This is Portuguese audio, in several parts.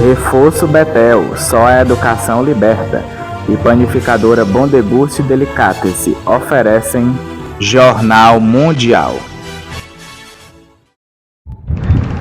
Reforço Betel, só a educação liberta. E panificadora Bom Deguste Delicatessen oferecem Jornal Mundial.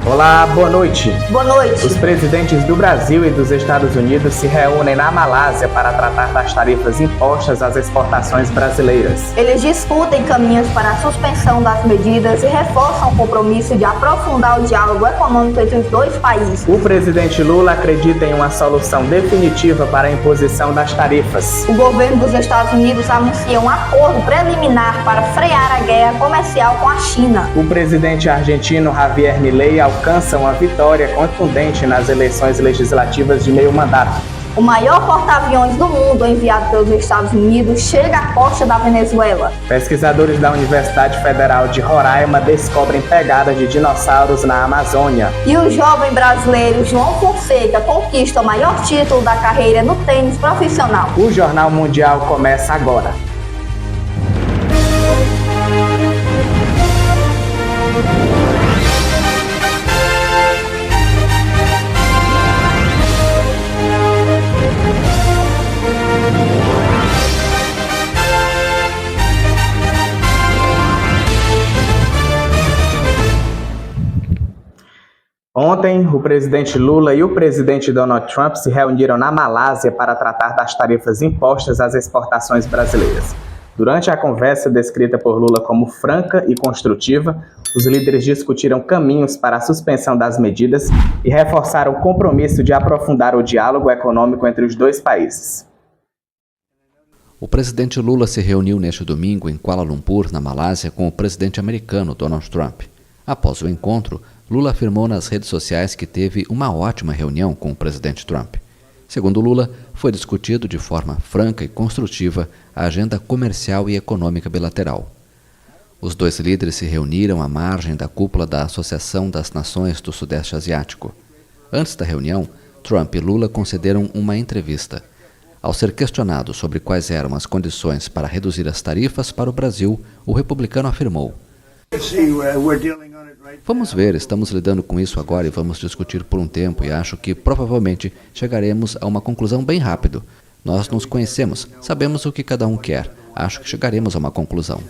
Olá, boa noite. Boa noite. Os presidentes do Brasil e dos Estados Unidos se reúnem na Malásia para tratar das tarifas impostas às exportações brasileiras. Eles discutem caminhos para a suspensão das medidas e reforçam o compromisso de aprofundar o diálogo econômico entre os dois países. O presidente Lula acredita em uma solução definitiva para a imposição das tarifas. O governo dos Estados Unidos anuncia um acordo preliminar para frear a guerra comercial com a China. O presidente argentino Javier Milei alcança uma vitória contundente nas eleições legislativas de meio mandato. O maior porta-aviões do mundo enviado pelos Estados Unidos chega à costa da Venezuela. Pesquisadores da Universidade Federal de Roraima descobrem pegadas de dinossauros na Amazônia. E o jovem brasileiro João Fonseca conquista o maior título da carreira no tênis profissional. O Jornal Mundial começa agora. Ontem, o presidente Lula e o presidente Donald Trump se reuniram na Malásia para tratar das tarifas impostas às exportações brasileiras. Durante a conversa, descrita por Lula como franca e construtiva, os líderes discutiram caminhos para a suspensão das medidas e reforçaram o compromisso de aprofundar o diálogo econômico entre os dois países. O presidente Lula se reuniu neste domingo em Kuala Lumpur, na Malásia, com o presidente americano Donald Trump. Após o encontro, Lula afirmou nas redes sociais que teve uma ótima reunião com o presidente Trump. Segundo Lula, foi discutido de forma franca e construtiva a agenda comercial e econômica bilateral. Os dois líderes se reuniram à margem da cúpula da Associação das Nações do Sudeste Asiático. Antes da reunião, Trump e Lula concederam uma entrevista. Ao ser questionado sobre quais eram as condições para reduzir as tarifas para o Brasil, o republicano afirmou: "Vamos ver, estamos lidando com isso agora e vamos discutir por um tempo e acho que provavelmente chegaremos a uma conclusão bem rápido. Nós nos conhecemos, sabemos o que cada um quer. Acho que chegaremos a uma conclusão."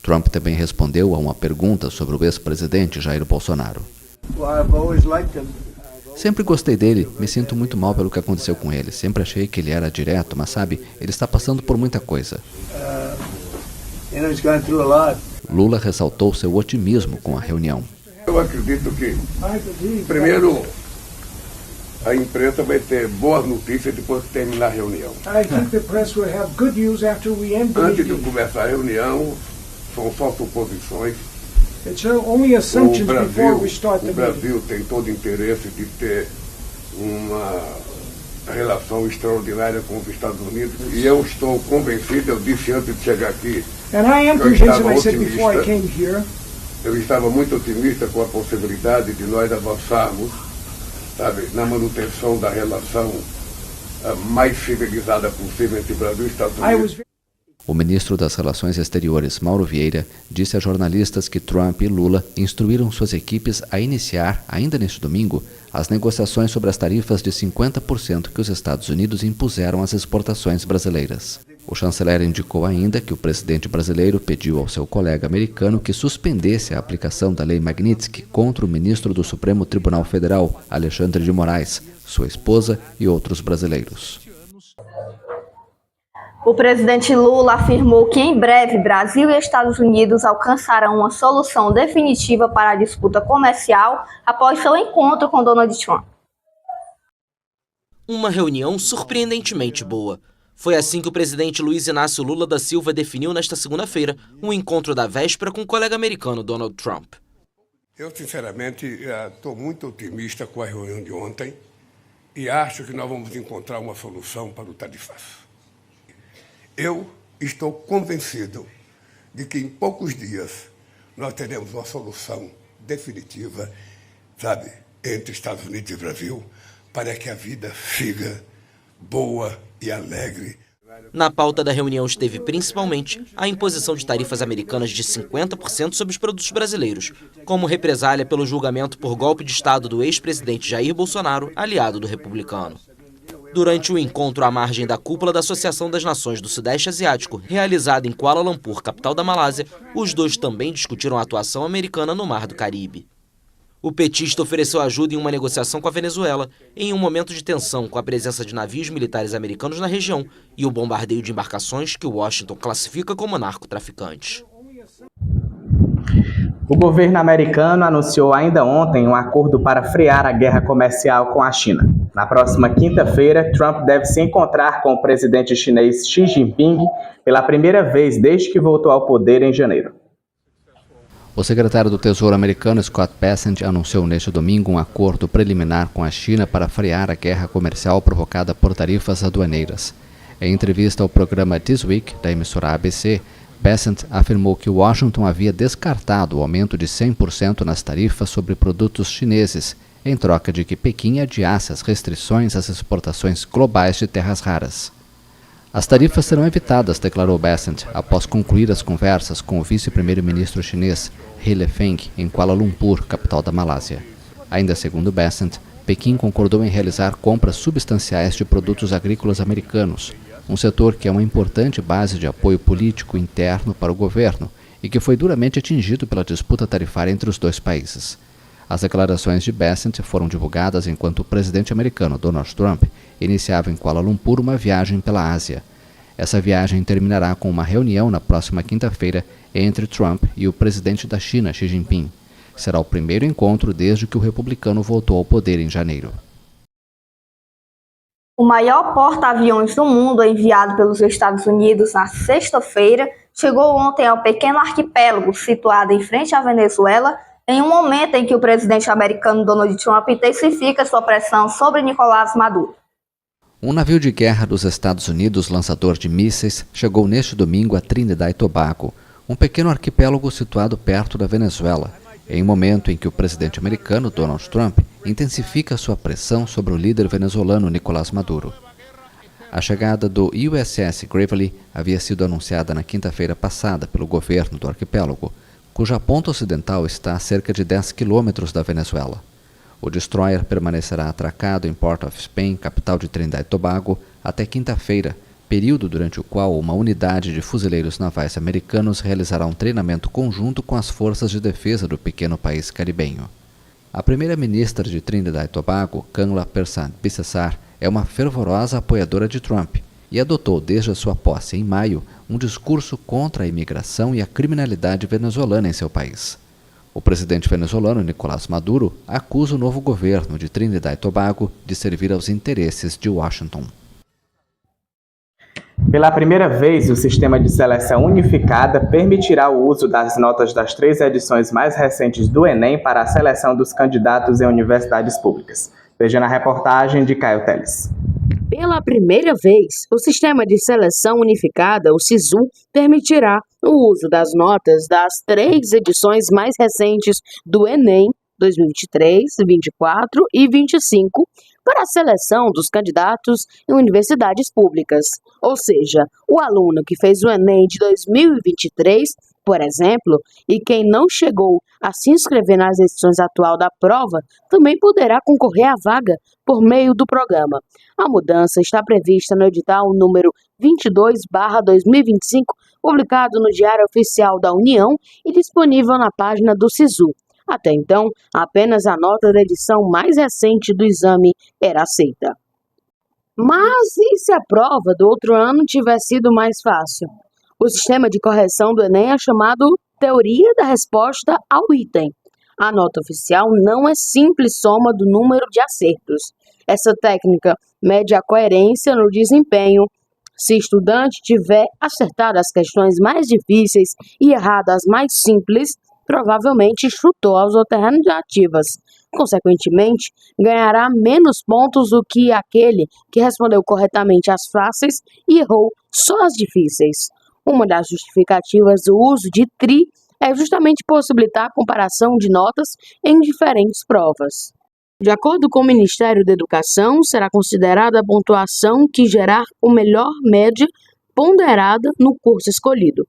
Trump também respondeu a uma pergunta sobre o ex-presidente Jair Bolsonaro. "Sempre gostei dele, me sinto muito mal pelo que aconteceu com ele. Sempre achei que ele era direto, mas sabe, ele está passando por muita coisa." Lula ressaltou seu otimismo com a reunião. Eu acredito que, primeiro, a imprensa vai ter boas notícias depois que terminar a reunião. Antes de começar a reunião, são só suposições. O Brasil tem todo o interesse de ter uma relação extraordinária com os Estados Unidos e eu estou convencido, eu disse antes de chegar aqui, eu estava muito otimista com a possibilidade de nós avançarmos, sabe, na manutenção da relação mais civilizada possível entre Brasil e Estados Unidos. O ministro das Relações Exteriores, Mauro Vieira, disse a jornalistas que Trump e Lula instruíram suas equipes a iniciar, ainda neste domingo, as negociações sobre as tarifas de 50% que os Estados Unidos impuseram às exportações brasileiras. O chanceler indicou ainda que o presidente brasileiro pediu ao seu colega americano que suspendesse a aplicação da Lei Magnitsky contra o ministro do Supremo Tribunal Federal, Alexandre de Moraes, sua esposa e outros brasileiros. O presidente Lula afirmou que em breve Brasil e Estados Unidos alcançarão uma solução definitiva para a disputa comercial após seu encontro com Donald Trump. Uma reunião surpreendentemente boa. Foi assim que o presidente Luiz Inácio Lula da Silva definiu nesta segunda-feira um encontro da véspera com o colega americano Donald Trump. Eu, sinceramente, estou muito otimista com a reunião de ontem e acho que nós vamos encontrar uma solução para o tarifaço. Eu estou convencido de que em poucos dias nós teremos uma solução definitiva, sabe, entre Estados Unidos e Brasil, para que a vida siga boa e alegre. Na pauta da reunião esteve principalmente a imposição de tarifas americanas de 50% sobre os produtos brasileiros, como represália pelo julgamento por golpe de Estado do ex-presidente Jair Bolsonaro, aliado do republicano. Durante o encontro à margem da cúpula da Associação das Nações do Sudeste Asiático, realizada em Kuala Lumpur, capital da Malásia, os dois também discutiram a atuação americana no Mar do Caribe. O petista ofereceu ajuda em uma negociação com a Venezuela, em um momento de tensão com a presença de navios militares americanos na região e o bombardeio de embarcações que Washington classifica como narcotraficantes. O governo americano anunciou ainda ontem um acordo para frear a guerra comercial com a China. Na próxima quinta-feira, Trump deve se encontrar com o presidente chinês Xi Jinping pela primeira vez desde que voltou ao poder em janeiro. O secretário do Tesouro americano, Scott Bessent, anunciou neste domingo um acordo preliminar com a China para frear a guerra comercial provocada por tarifas aduaneiras. Em entrevista ao programa This Week, da emissora ABC, Bessent afirmou que Washington havia descartado o aumento de 100% nas tarifas sobre produtos chineses, em troca de que Pequim adiasse as restrições às exportações globais de terras raras. As tarifas serão evitadas, declarou Bessent, após concluir as conversas com o vice-primeiro-ministro chinês He Lefeng em Kuala Lumpur, capital da Malásia. Ainda segundo Bessent, Pequim concordou em realizar compras substanciais de produtos agrícolas americanos, um setor que é uma importante base de apoio político interno para o governo e que foi duramente atingido pela disputa tarifária entre os dois países. As declarações de Bessent foram divulgadas enquanto o presidente americano Donald Trump iniciava em Kuala Lumpur uma viagem pela Ásia. Essa viagem terminará com uma reunião na próxima quinta-feira entre Trump e o presidente da China, Xi Jinping. Será o primeiro encontro desde que o republicano voltou ao poder em janeiro. O maior porta-aviões do mundo, enviado pelos Estados Unidos na sexta-feira, chegou ontem ao pequeno arquipélago situado em frente à Venezuela, em um momento em que o presidente americano Donald Trump intensifica sua pressão sobre Nicolás Maduro. Um navio de guerra dos Estados Unidos, lançador de mísseis, chegou neste domingo a Trinidad e Tobago, um pequeno arquipélago situado perto da Venezuela, em um momento em que o presidente americano Donald Trump intensifica sua pressão sobre o líder venezuelano Nicolás Maduro. A chegada do USS Gravely havia sido anunciada na quinta-feira passada pelo governo do arquipélago, cuja ponta ocidental está a cerca de 10 quilômetros da Venezuela. O destroyer permanecerá atracado em Port of Spain, capital de Trinidad e Tobago, até quinta-feira, período durante o qual uma unidade de fuzileiros navais americanos realizará um treinamento conjunto com as forças de defesa do pequeno país caribenho. A primeira-ministra de Trinidad e Tobago, Kamla Persad-Bissessar, é uma fervorosa apoiadora de Trump e adotou desde a sua posse em maio um discurso contra a imigração e a criminalidade venezuelana em seu país. O presidente venezuelano Nicolás Maduro acusa o novo governo de Trinidad e Tobago de servir aos interesses de Washington. Pela primeira vez, o sistema de seleção unificada permitirá o uso das notas das 3 edições mais recentes do Enem para a seleção dos candidatos em universidades públicas. Veja na reportagem de Caio Teles. Pela primeira vez, o Sistema de Seleção Unificada, o SISU, permitirá o uso das notas das 3 edições mais recentes do Enem 2023, 2024 e 2025 para a seleção dos candidatos em universidades públicas. Ou seja, o aluno que fez o Enem de 2023, por exemplo, e quem não chegou a se inscrever nas edições atual da prova, também poderá concorrer à vaga por meio do programa. A mudança está prevista no edital número 22/2025, publicado no Diário Oficial da União e disponível na página do SISU. Até então, apenas a nota da edição mais recente do exame era aceita. Mas e se a prova do outro ano tivesse sido mais fácil? O sistema de correção do Enem é chamado Teoria da Resposta ao Item. A nota oficial não é simples soma do número de acertos. Essa técnica mede a coerência no desempenho. Se o estudante tiver acertado as questões mais difíceis e errado as mais simples, provavelmente chutou as alternativas. Consequentemente, ganhará menos pontos do que aquele que respondeu corretamente as fáceis e errou só as difíceis. Uma das justificativas do uso de TRI é justamente possibilitar a comparação de notas em diferentes provas. De acordo com o Ministério da Educação, será considerada a pontuação que gerar o melhor média ponderada no curso escolhido.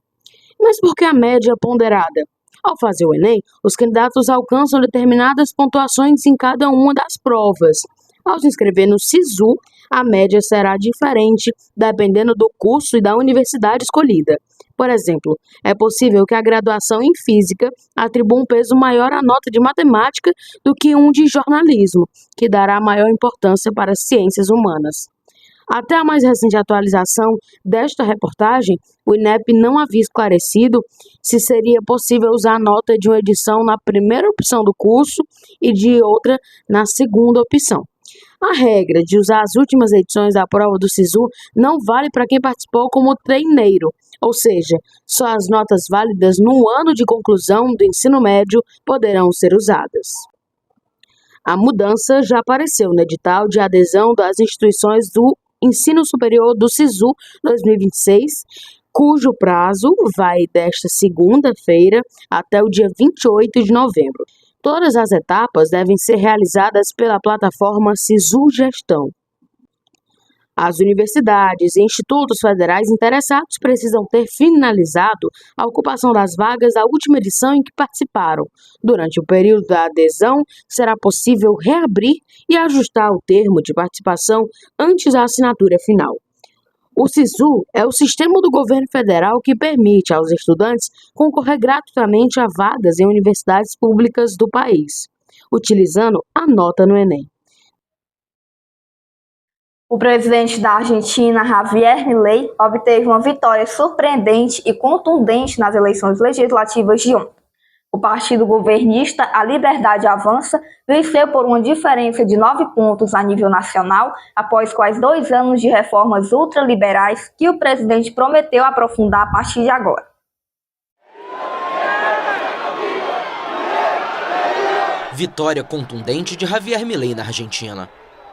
Mas por que a média ponderada? Ao fazer o Enem, os candidatos alcançam determinadas pontuações em cada uma das provas. Ao se inscrever no SISU, a média será diferente dependendo do curso e da universidade escolhida. Por exemplo, é possível que a graduação em Física atribua um peso maior à nota de Matemática do que um de Jornalismo, que dará maior importância para as ciências humanas. Até a mais recente atualização desta reportagem, o INEP não havia esclarecido se seria possível usar a nota de uma edição na primeira opção do curso e de outra na segunda opção. A regra de usar as últimas edições da prova do SISU não vale para quem participou como treineiro, ou seja, só as notas válidas no ano de conclusão do ensino médio poderão ser usadas. A mudança já apareceu no edital de adesão das instituições do Ensino Superior do SISU 2026, cujo prazo vai desta segunda-feira até o dia 28 de novembro. Todas as etapas devem ser realizadas pela plataforma SISU Gestão. As universidades e institutos federais interessados precisam ter finalizado a ocupação das vagas da última edição em que participaram. Durante o período da adesão, será possível reabrir e ajustar o termo de participação antes da assinatura final. O SISU é o sistema do governo federal que permite aos estudantes concorrer gratuitamente a vagas em universidades públicas do país, utilizando a nota no Enem. O presidente da Argentina, Javier Milei, obteve uma vitória surpreendente e contundente nas eleições legislativas de ontem. O partido governista A Liberdade Avança venceu por uma diferença de 9 pontos a nível nacional, após quase 2 anos de reformas ultraliberais que o presidente prometeu aprofundar a partir de agora. Vitória contundente de Javier Milei na Argentina.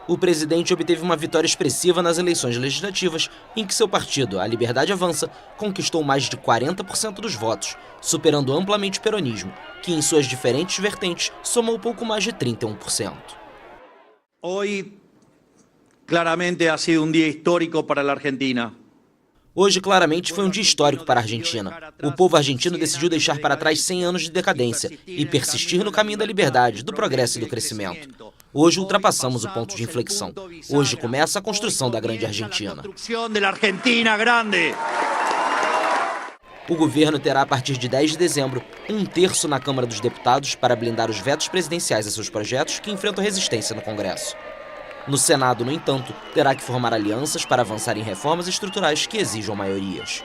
O presidente obteve uma vitória expressiva nas eleições legislativas, em que seu partido, A Liberdade Avança, conquistou mais de 40% dos votos, superando amplamente o peronismo, que em suas diferentes vertentes somou pouco mais de 31%. Hoy claramente ha sido un día histórico para la Argentina. Hoje, claramente, foi um dia histórico para a Argentina. O povo argentino decidiu deixar para trás 100 anos de decadência e persistir no caminho da liberdade, do progresso e do crescimento. Hoje ultrapassamos o ponto de inflexão. Hoje começa a construção da grande Argentina. O governo terá, a partir de 10 de dezembro, 1/3 na Câmara dos Deputados para blindar os vetos presidenciais a seus projetos que enfrentam resistência no Congresso. No Senado, no entanto, terá que formar alianças para avançar em reformas estruturais que exijam maiorias.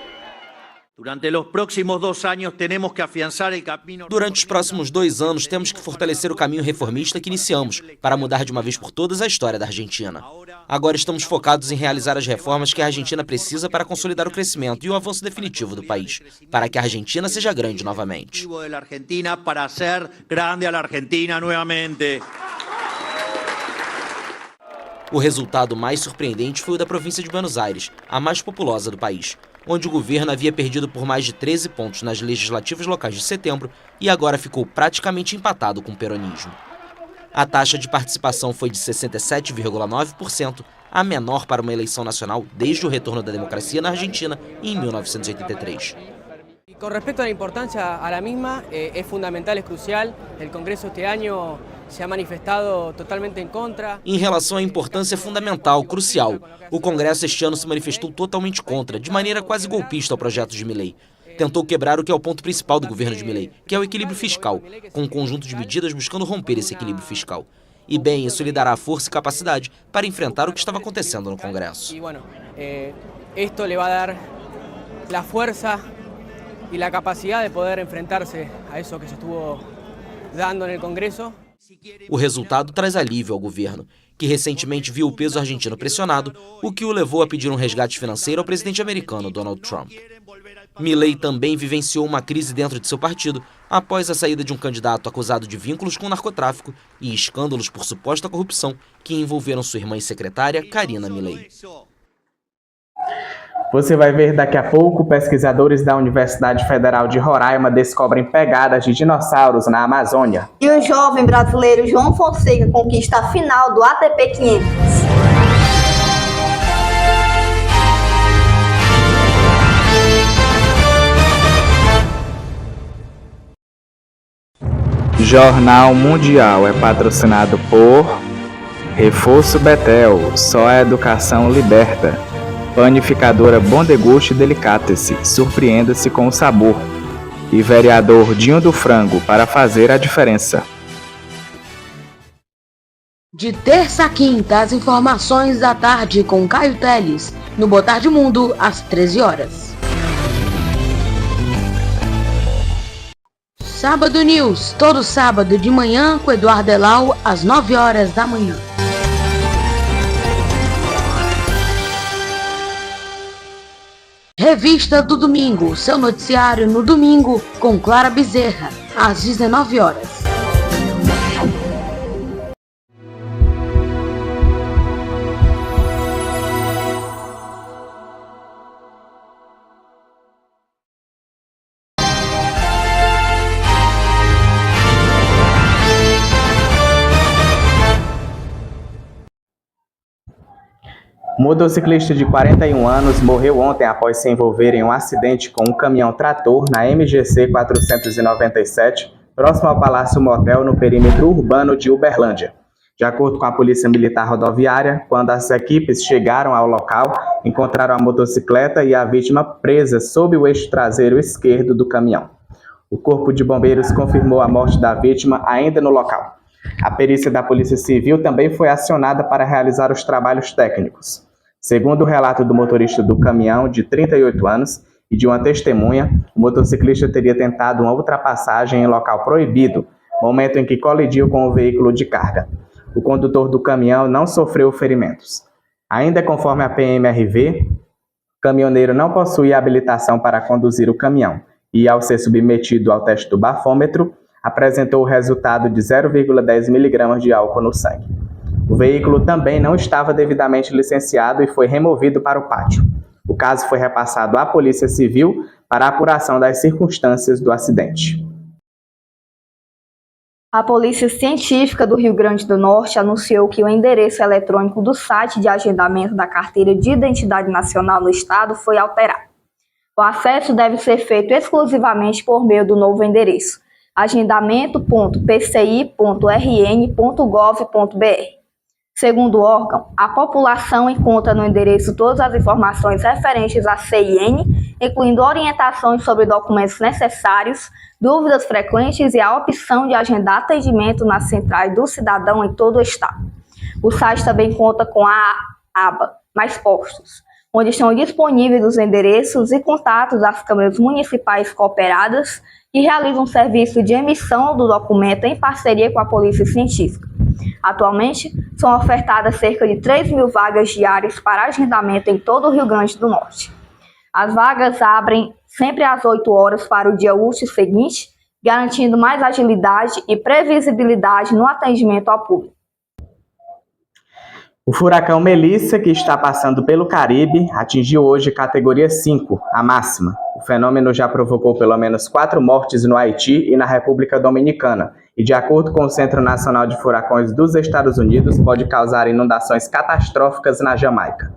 Durante os próximos 2 anos, temos que fortalecer o caminho reformista que iniciamos para mudar de uma vez por todas a história da Argentina. Agora estamos focados em realizar as reformas que a Argentina precisa para consolidar o crescimento e o avanço definitivo do país, para que a Argentina seja grande novamente. O resultado mais surpreendente foi o da província de Buenos Aires, a mais populosa do país, onde o governo havia perdido por mais de 13 pontos nas legislativas locais de setembro e agora ficou praticamente empatado com o peronismo. A taxa de participação foi de 67,9%, a menor para uma eleição nacional desde o retorno da democracia na Argentina em 1983. Con respecto a la importancia a la misma, es fundamental, es crucial. El Congreso este año se ha manifestado totalmente en contra. Em relação à importância fundamental, crucial, o Congresso este ano se manifestou totalmente contra, de maneira quase golpista, ao projeto de Milei. Tentou quebrar o que é o ponto principal do governo de Milei, que é o equilíbrio fiscal, com um conjunto de medidas buscando romper esse equilíbrio fiscal. E bem, isso lhe dará força e capacidade para enfrentar o que estava acontecendo no Congresso. E bueno, esto le va a dar la fuerza y la capacidad de poder enfrentarse a eso que se estuvo dando en el Congreso. O resultado traz alívio ao governo, que recentemente viu o peso argentino pressionado, o que o levou a pedir um resgate financeiro ao presidente americano Donald Trump. Milei também vivenciou uma crise dentro de seu partido após a saída de um candidato acusado de vínculos com o narcotráfico e escândalos por suposta corrupção que envolveram sua irmã e secretária, Karina Milei. Você vai ver daqui a pouco, pesquisadores da Universidade Federal de Roraima descobrem pegadas de dinossauros na Amazônia. E o jovem brasileiro João Fonseca conquista a final do ATP 500. Jornal Mundial é patrocinado por Reforço Betel, só a educação liberta. Panificadora Bom Deguste Delicatessen, surpreenda-se com o sabor. E vereador Dinho do Frango, para fazer a diferença. De terça a quinta, as informações da tarde com Caio Teles, no Boa Tarde Mundo, às 13 horas. Sábado News, todo sábado de manhã com Eduardo Elau, às 9 horas da manhã. Revista do Domingo, seu noticiário no domingo com Clara Bezerra, às 19 horas. O motociclista de 41 anos morreu ontem após se envolver em um acidente com um caminhão-trator na MGC 497, próximo ao Palácio Motel, no perímetro urbano de Uberlândia. De acordo com a Polícia Militar Rodoviária, quando as equipes chegaram ao local, encontraram a motocicleta e a vítima presa sob o eixo traseiro esquerdo do caminhão. O Corpo de Bombeiros confirmou a morte da vítima ainda no local. A perícia da Polícia Civil também foi acionada para realizar os trabalhos técnicos. Segundo o relato do motorista do caminhão, de 38 anos, e de uma testemunha, o motociclista teria tentado uma ultrapassagem em local proibido, momento em que colidiu com o veículo de carga. O condutor do caminhão não sofreu ferimentos. Ainda conforme a PMRV, o caminhoneiro não possuía habilitação para conduzir o caminhão e, ao ser submetido ao teste do bafômetro, apresentou o resultado de 0,10 mg de álcool no sangue. O veículo também não estava devidamente licenciado e foi removido para o pátio. O caso foi repassado à Polícia Civil para a apuração das circunstâncias do acidente. A Polícia Científica do Rio Grande do Norte anunciou que o endereço eletrônico do site de agendamento da Carteira de Identidade Nacional no Estado foi alterado. O acesso deve ser feito exclusivamente por meio do novo endereço, agendamento.pci.rn.gov.br. Segundo o órgão, a população encontra no endereço todas as informações referentes à CIN, incluindo orientações sobre documentos necessários, dúvidas frequentes e a opção de agendar atendimento nas centrais do cidadão em todo o estado. O site também conta com a aba Mais Postos, onde estão disponíveis os endereços e contatos das câmaras municipais cooperadas que realizam um serviço de emissão do documento em parceria com a Polícia Científica. Atualmente, são ofertadas cerca de 3.000 vagas diárias para agendamento em todo o Rio Grande do Norte. As vagas abrem sempre às 8 horas para o dia útil seguinte, garantindo mais agilidade e previsibilidade no atendimento ao público. O furacão Melissa, que está passando pelo Caribe, atingiu hoje categoria 5, a máxima. O fenômeno já provocou pelo menos 4 mortes no Haiti e na República Dominicana, e de acordo com o Centro Nacional de Furacões dos Estados Unidos, pode causar inundações catastróficas na Jamaica.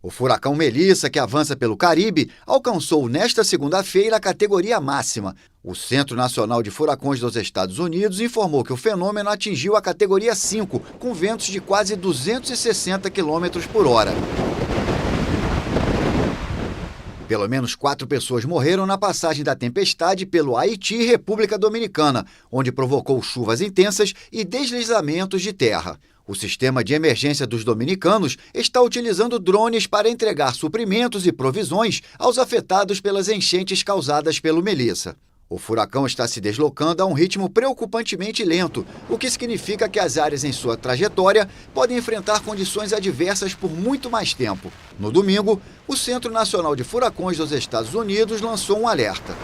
O furacão Melissa, que avança pelo Caribe, alcançou nesta segunda-feira a categoria máxima. O Centro Nacional de Furacões dos Estados Unidos informou que o fenômeno atingiu a categoria 5, com ventos de quase 260 km por hora. Pelo menos 4 pessoas morreram na passagem da tempestade pelo Haiti e República Dominicana, onde provocou chuvas intensas e deslizamentos de terra. O sistema de emergência dos dominicanos está utilizando drones para entregar suprimentos e provisões aos afetados pelas enchentes causadas pelo Melissa. O furacão está se deslocando a um ritmo preocupantemente lento, o que significa que as áreas em sua trajetória podem enfrentar condições adversas por muito mais tempo. No domingo, o Centro Nacional de Furacões dos Estados Unidos lançou um alerta.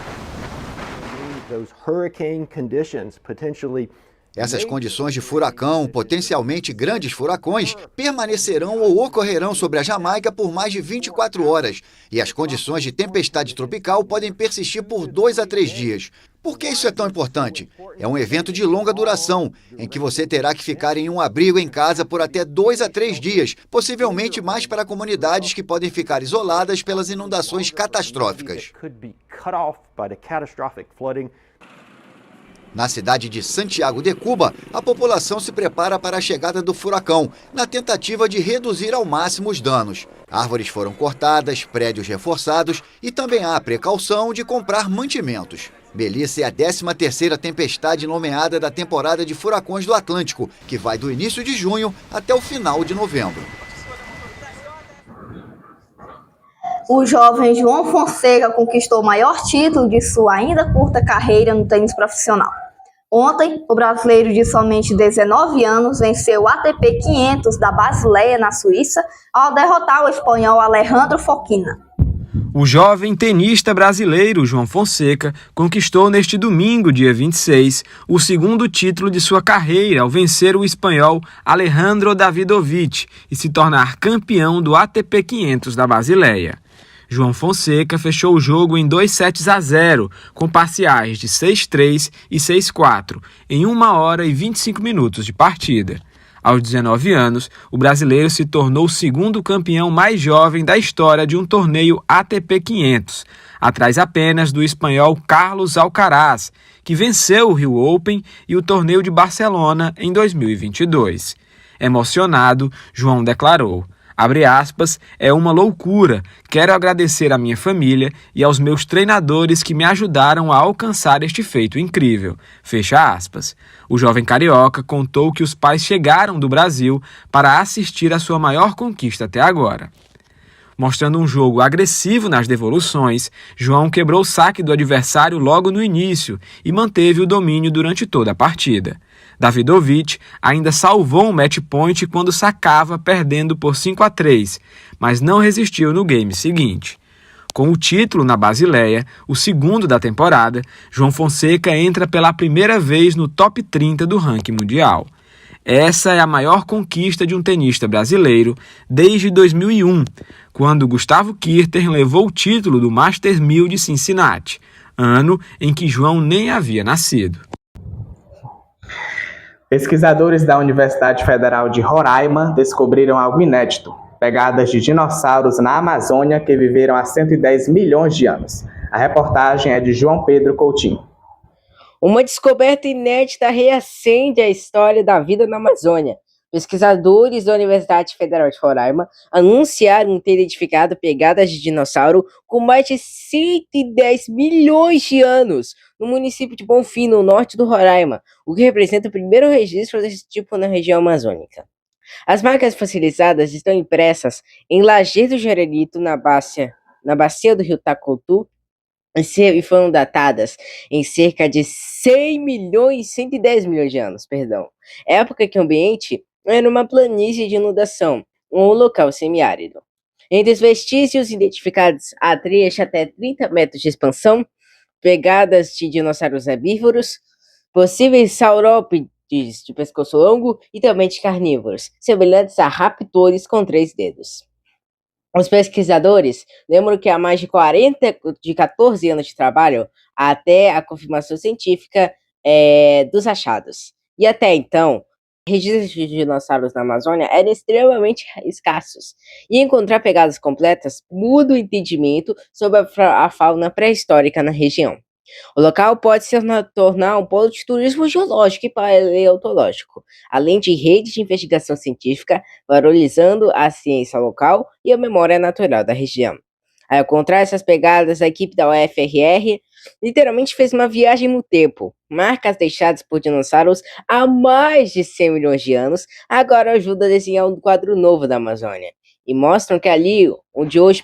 Essas condições de furacão, potencialmente grandes furacões, permanecerão ou ocorrerão sobre a Jamaica por mais de 24 horas, e as condições de tempestade tropical podem persistir por 2 a 3 dias. Por que isso é tão importante? É um evento de longa duração, em que você terá que ficar em um abrigo em casa por até 2 a 3 dias, possivelmente mais para comunidades que podem ficar isoladas pelas inundações catastróficas. Na cidade de Santiago de Cuba, a população se prepara para a chegada do furacão, na tentativa de reduzir ao máximo os danos. Árvores foram cortadas, prédios reforçados e também há a precaução de comprar mantimentos. Melissa é a 13ª tempestade nomeada da temporada de furacões do Atlântico, que vai do início de junho até o final de novembro. O jovem João Fonseca conquistou o maior título de sua ainda curta carreira no tênis profissional. Ontem, o brasileiro de somente 19 anos venceu o ATP 500 da Basileia, na Suíça, ao derrotar o espanhol Alejandro Fokina. O jovem tenista brasileiro João Fonseca conquistou neste domingo, dia 26, o segundo título de sua carreira ao vencer o espanhol Alejandro Davidovich e se tornar campeão do ATP 500 da Basileia. João Fonseca fechou o jogo em 2-0, com parciais de 6-3 e 6-4, em 1 hora e 25 minutos de partida. Aos 19 anos, o brasileiro se tornou o segundo campeão mais jovem da história de um torneio ATP 500, atrás apenas do espanhol Carlos Alcaraz, que venceu o Rio Open e o torneio de Barcelona em 2022. Emocionado, João declarou: abre aspas, é uma loucura. Quero agradecer à minha família e aos meus treinadores que me ajudaram a alcançar este feito incrível. Fecha aspas. O jovem carioca contou que os pais chegaram do Brasil para assistir à sua maior conquista até agora. Mostrando um jogo agressivo nas devoluções, João quebrou o saque do adversário logo no início e manteve o domínio durante toda a partida. Davidovich ainda salvou um match point quando sacava, perdendo por 5-3, mas não resistiu no game seguinte. Com o título na Basileia, o segundo da temporada, João Fonseca entra pela primeira vez no top 30 do ranking mundial. Essa é a maior conquista de um tenista brasileiro desde 2001, quando Gustavo Kirten levou o título do Masters 1000 de Cincinnati, ano em que João nem havia nascido. Pesquisadores da Universidade Federal de Roraima descobriram algo inédito: pegadas de dinossauros na Amazônia que viveram há 110 milhões de anos. A reportagem é de João Pedro Coutinho. Uma descoberta inédita reacende a história da vida na Amazônia. Pesquisadores da Universidade Federal de Roraima anunciaram ter identificado pegadas de dinossauro com mais de 110 milhões de anos no município de Bonfim, no norte do Roraima, o que representa o primeiro registro desse tipo na região amazônica. As marcas fossilizadas estão impressas em Lajedo Jararito, na bacia do rio Tacotu, e foram datadas em cerca de 110 milhões de anos, época que o ambiente era uma planície de inundação, ou um local semiárido. Entre os vestígios identificados há trecho até 30 metros de expansão, pegadas de dinossauros herbívoros, possíveis saurópodes de pescoço longo e também de carnívoros, semelhantes a raptores com 3 dedos. Os pesquisadores lembram que há mais de 14 anos de trabalho até a confirmação científica dos achados. E até então, registros de dinossauros na Amazônia eram extremamente escassos. E encontrar pegadas completas muda o entendimento sobre a fauna pré-histórica na região. O local pode se tornar um polo de turismo geológico e paleontológico, além de rede de investigação científica, valorizando a ciência local e a memória natural da região. Ao encontrar essas pegadas, a equipe da UFRR literalmente fez uma viagem no tempo. Marcas deixadas por dinossauros há mais de 100 milhões de anos agora ajudam a desenhar um quadro novo da Amazônia, e mostram que ali, onde hoje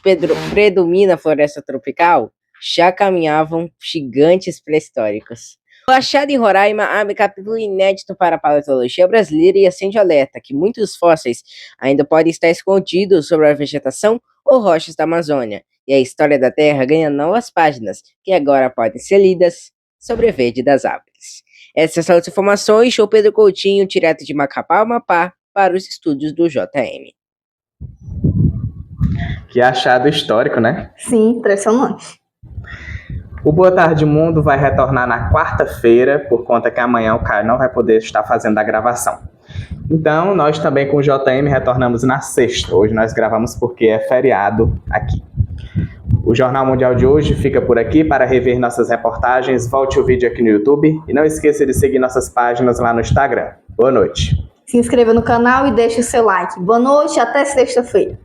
predomina a floresta tropical, já caminhavam gigantes pré-históricos. O achado em Roraima abre capítulo inédito para a paleontologia brasileira e acende o alerta que muitos fósseis ainda podem estar escondidos sobre a vegetação ou rochas da Amazônia, e a história da Terra ganha novas páginas que agora podem ser lidas sobre a verde das árvores. Essas são as informações. João Pedro Coutinho, direto de Macapá, Amapá, para os estúdios do JM. Que achado histórico, né? Sim, impressionante. O Boa Tarde Mundo vai retornar na quarta-feira, por conta que amanhã o Caio não vai poder estar fazendo a gravação. Então, nós também com o JM retornamos na sexta. Hoje nós gravamos porque é feriado aqui. O Jornal Mundial de hoje fica por aqui. Para rever nossas reportagens, volte o vídeo aqui no YouTube e não esqueça de seguir nossas páginas lá no Instagram. Boa noite. Se inscreva no canal e deixe o seu like. Boa noite, até sexta-feira.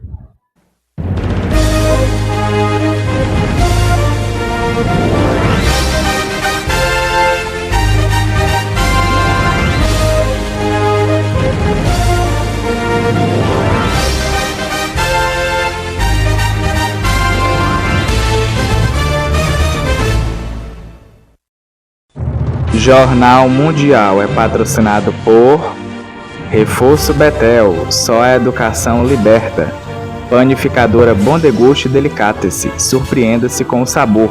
Jornal Mundial é patrocinado por Reforço Betel, só a educação liberta. Panificadora Bom Deguste Delicatessen, surpreenda-se com o sabor.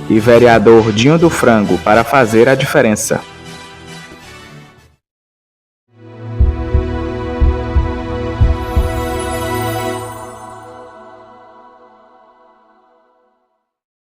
E vereador Dinho do Frango, para fazer a diferença.